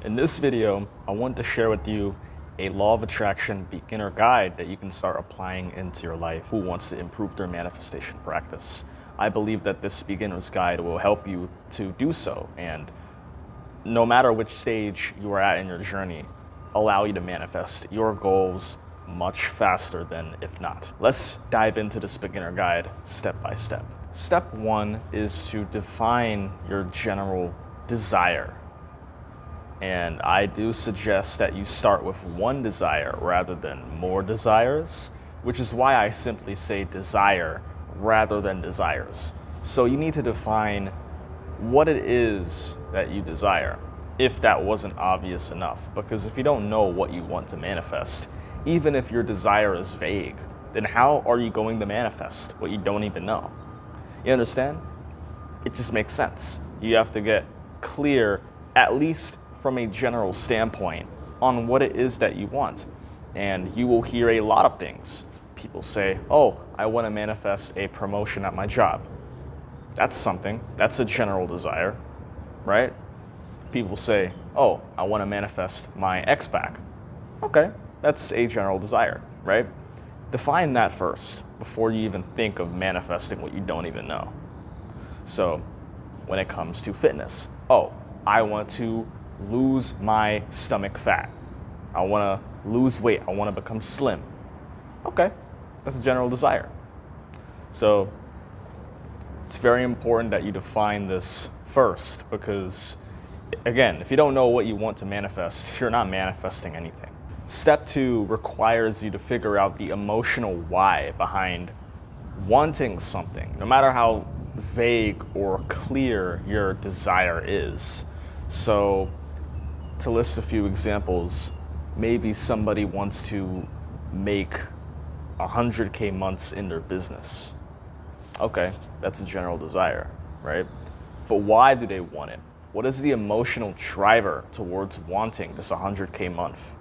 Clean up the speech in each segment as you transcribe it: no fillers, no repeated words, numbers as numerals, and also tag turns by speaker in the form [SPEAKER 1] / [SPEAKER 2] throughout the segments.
[SPEAKER 1] In this video, I want to share with you a law of attraction beginner guide that you can start applying into your life who wants to improve their manifestation practice. I believe that this beginner's guide will help you to do so, and no matter which stage you are at in your journey, allow you to manifest your goals much faster than if not. Let's dive into this beginner guide step by step. Step one is to define your general desire. And I do suggest that you start with one desire rather than more desires, which is why I simply say desire rather than desires. So you need to define what it is that you desire, if that wasn't obvious enough. Because if you don't know what you want to manifest, even if your desire is vague, then how are you going to manifest what you don't even know? You understand? It just makes sense. You have to get clear, at least from a general standpoint, on what it is that you want. And you will hear a lot of things. People say, oh, I want to manifest a promotion at my job. That's something. That's a general desire, right? People say, oh, I want to manifest my ex back. Okay, that's a general desire, right? Define that first before you even think of manifesting what you don't even know. So when it comes to fitness, oh, I want to lose my stomach fat. I want to lose weight. I want to become slim. Okay, that's a general desire. So it's very important that you define this first because, again, if you don't know what you want to manifest, you're not manifesting anything. Step two requires you to figure out the emotional why behind wanting something, no matter how vague or clear your desire is. So to list a few examples, maybe somebody wants to make 100K months in their business. Okay, that's a general desire, right? But why do they want it? What is the emotional driver towards wanting this 100K month?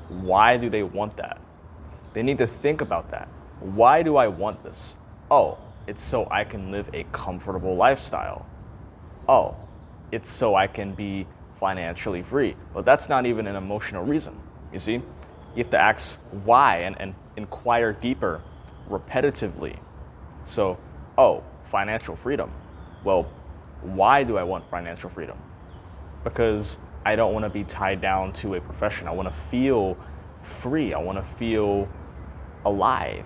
[SPEAKER 1] Why do they want that? They need to think about that. Why do I want this? Oh, it's so I can live a comfortable lifestyle. Oh, it's so I can be financially free. But that's not even an emotional reason, you see? You have to ask why and inquire deeper repetitively. So, oh, financial freedom. Well, why do I want financial freedom? Because I don't want to be tied down to a profession. I want to feel free. I want to feel alive.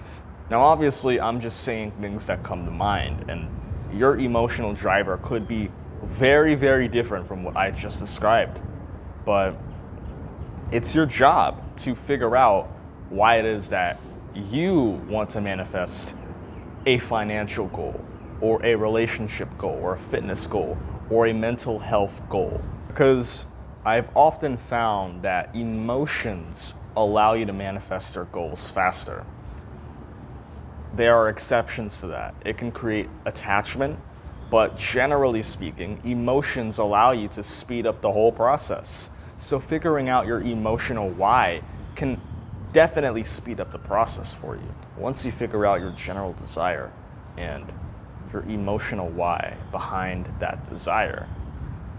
[SPEAKER 1] Now, obviously, I'm just saying things that come to mind, and your emotional driver could be very, very different from what I just described. But it's your job to figure out why it is that you want to manifest a financial goal, or a relationship goal, or a fitness goal, or a mental health goal. Because I've often found that emotions allow you to manifest your goals faster. There are exceptions to that. It can create attachment, but generally speaking, emotions allow you to speed up the whole process. So figuring out your emotional why can definitely speed up the process for you. Once you figure out your general desire and your emotional why behind that desire,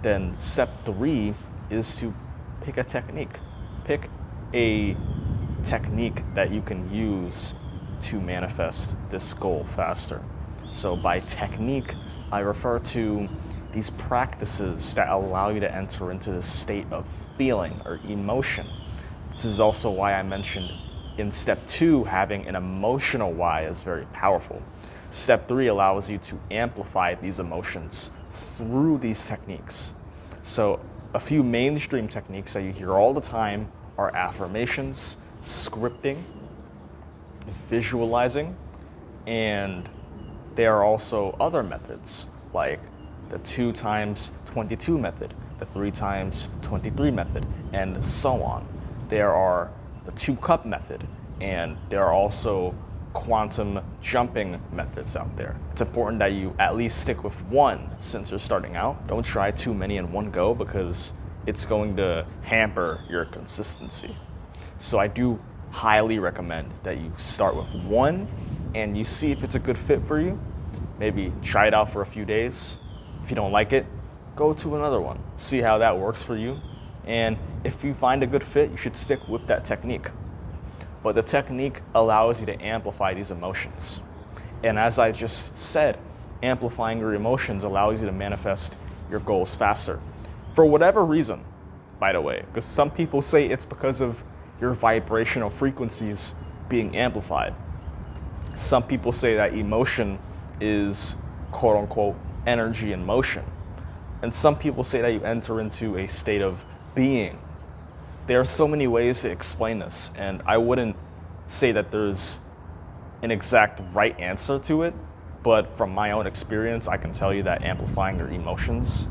[SPEAKER 1] then step three is to pick a technique. Pick a technique that you can use to manifest this goal faster. So by technique, I refer to these practices that allow you to enter into this state of feeling or emotion. This is also why I mentioned in step two, having an emotional why is very powerful. Step three allows you to amplify these emotions through these techniques. So a few mainstream techniques that you hear all the time are affirmations, scripting, visualizing, and there are also other methods like the 2 times 22 method, the 3 times 23 method, and so on. There are the 2-cup method, and there are also quantum jumping methods out there. It's important that you at least stick with one since you're starting out. Don't try too many in one go because it's going to hamper your consistency. So I do highly recommend that you start with one and you see if it's a good fit for you. Maybe try it out for a few days. If you don't like it, go to another one. See how that works for you. And if you find a good fit, you should stick with that technique. But the technique allows you to amplify these emotions. And as I just said, amplifying your emotions allows you to manifest your goals faster. For whatever reason, by the way, because some people say it's because of your vibrational frequencies being amplified. Some people say that emotion is quote unquote energy in motion. And some people say that you enter into a state of being. There are so many ways to explain this, and I wouldn't say that there's an exact right answer to it, but from my own experience, I can tell you that amplifying your emotions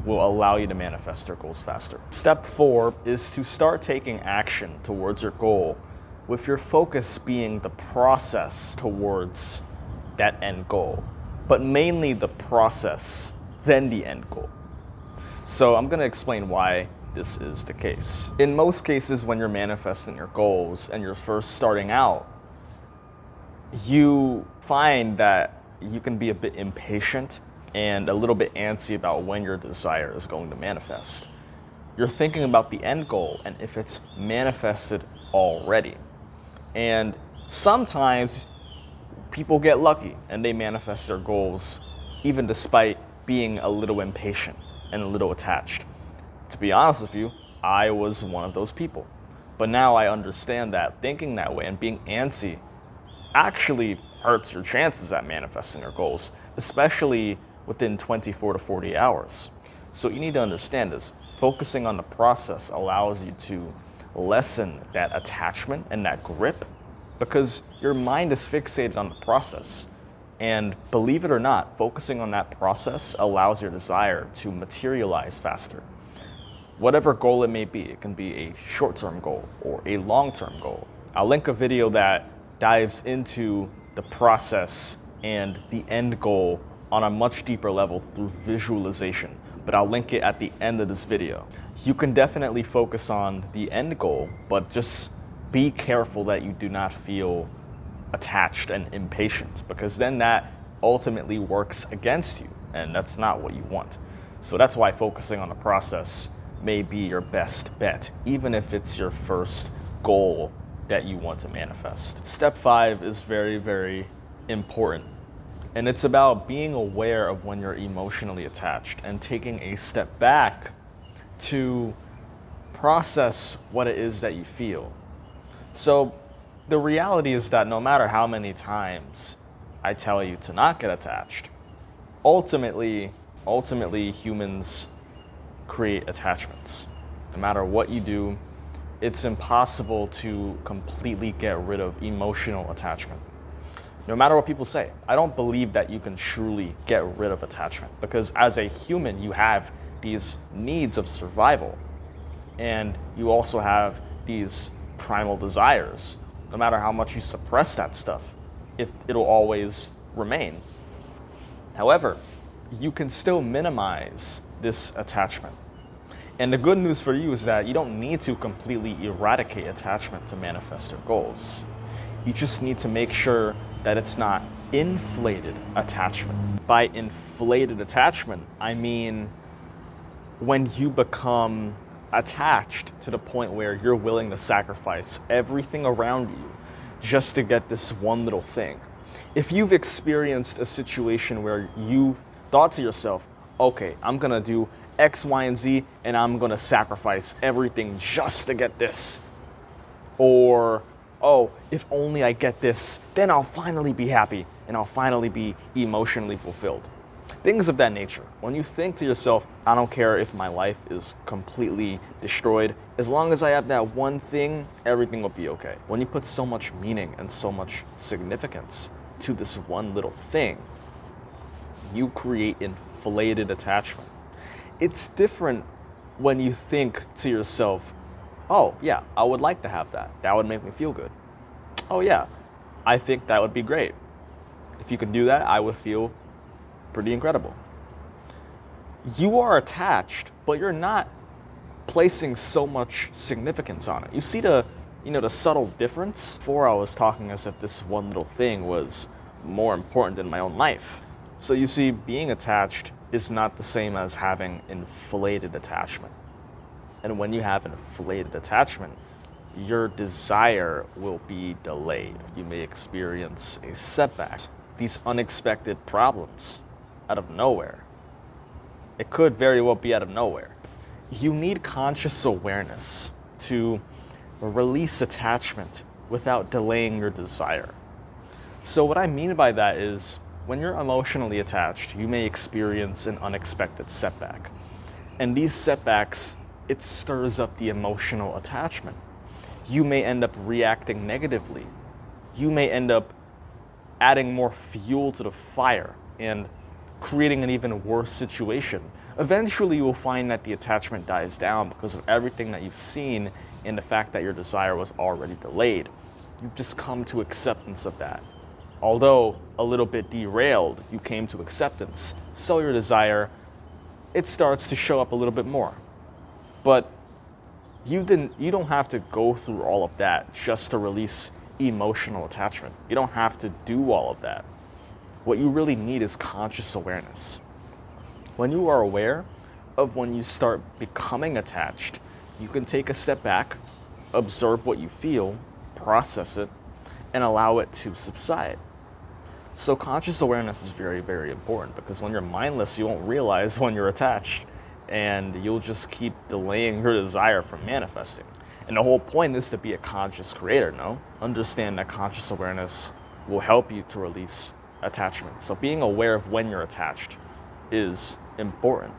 [SPEAKER 1] will allow you to manifest your goals faster. Step 4 is to start taking action towards your goal, with your focus being the process towards that end goal, but mainly the process, then the end goal. So I'm going to explain why this is the case. In most cases, when you're manifesting your goals and you're first starting out, you find that you can be a bit impatient and a little bit antsy about when your desire is going to manifest. You're thinking about the end goal and if it's manifested already. And sometimes people get lucky and they manifest their goals even despite being a little impatient and a little attached. To be honest with you, I was one of those people. But now I understand that thinking that way and being antsy actually hurts your chances at manifesting your goals, especially within 24 to 40 hours. So you need to understand this. Focusing on the process allows you to lessen that attachment and that grip because your mind is fixated on the process. And believe it or not, focusing on that process allows your desire to materialize faster. Whatever goal it may be, it can be a short-term goal or a long-term goal. I'll link a video that dives into the process and the end goal on a much deeper level through visualization, but I'll link it at the end of this video. You can definitely focus on the end goal, but just be careful that you do not feel attached and impatient, because then that ultimately works against you, and that's not what you want. So that's why focusing on the process may be your best bet, even if it's your first goal that you want to manifest. Step 5 is very, very important. And it's about being aware of when you're emotionally attached and taking a step back to process what it is that you feel. So the reality is that no matter how many times I tell you to not get attached, ultimately humans create attachments. No matter what you do, it's impossible to completely get rid of emotional attachment. No matter what people say, I don't believe that you can truly get rid of attachment, because as a human, you have these needs of survival, and you also have these primal desires. No matter how much you suppress that stuff, it'll always remain. However, you can still minimize this attachment. And the good news for you is that you don't need to completely eradicate attachment to manifest your goals. You just need to make sure that it's not inflated attachment. By inflated attachment, I mean when you become attached to the point where you're willing to sacrifice everything around you just to get this one little thing. If you've experienced a situation where you thought to yourself, okay, I'm gonna do X, Y, and Z, and I'm gonna sacrifice everything just to get this. Or, oh, if only I get this, then I'll finally be happy and I'll finally be emotionally fulfilled. Things of that nature. When you think to yourself, I don't care if my life is completely destroyed, as long as I have that one thing, everything will be okay. When you put so much meaning and so much significance to this one little thing, you create inflated attachment. It's different when you think to yourself, oh yeah, I would like to have that. That would make me feel good. Oh yeah, I think that would be great. If you could do that, I would feel pretty incredible. You are attached, but you're not placing so much significance on it. You see the subtle difference? Before I was talking as if this one little thing was more important than my own life. So you see, being attached is not the same as having inflated attachment. And when you have an inflated attachment, your desire will be delayed. You may experience a setback, these unexpected problems out of nowhere. It could very well be out of nowhere. You need conscious awareness to release attachment without delaying your desire. So what I mean by that is, when you're emotionally attached, you may experience an unexpected setback. And these setbacks, it stirs up the emotional attachment. You may end up reacting negatively. You may end up adding more fuel to the fire and creating an even worse situation. Eventually, you will find that the attachment dies down because of everything that you've seen and the fact that your desire was already delayed. You've just come to acceptance of that. Although a little bit derailed, you came to acceptance. So your desire, it starts to show up a little bit more. But you don't have to go through all of that just to release emotional attachment. You don't have to do all of that. What you really need is conscious awareness. When you are aware of when you start becoming attached, you can take a step back, observe what you feel, process it, and allow it to subside. So conscious awareness is very, very important, because when you're mindless, you won't realize when you're attached, and you'll just keep delaying your desire from manifesting. And the whole point is to be a conscious creator, no? Understand that conscious awareness will help you to release attachment. So being aware of when you're attached is important.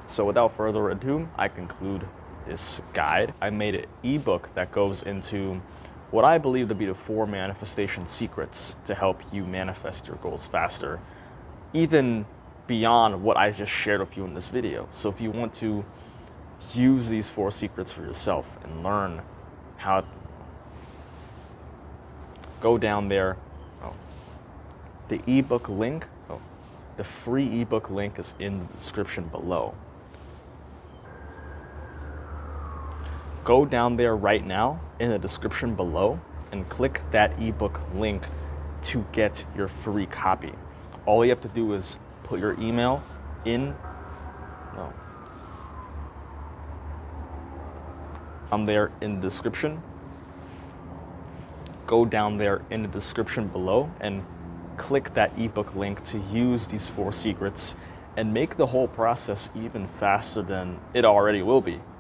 [SPEAKER 1] So without further ado, I conclude this guide. I made an ebook that goes into what I believe to be the 4 manifestation secrets to help you manifest your goals faster, even beyond what I just shared with you in this video. So if you want to use these 4 secrets for yourself and learn how, go down there. The ebook link, the free ebook link is in the description below. Go down there right now in the description below and click that ebook link to get your free copy. All you have to do is put your email in. I'm there in the description. Go down there in the description below and click that ebook link to use these 4 secrets and make the whole process even faster than it already will be.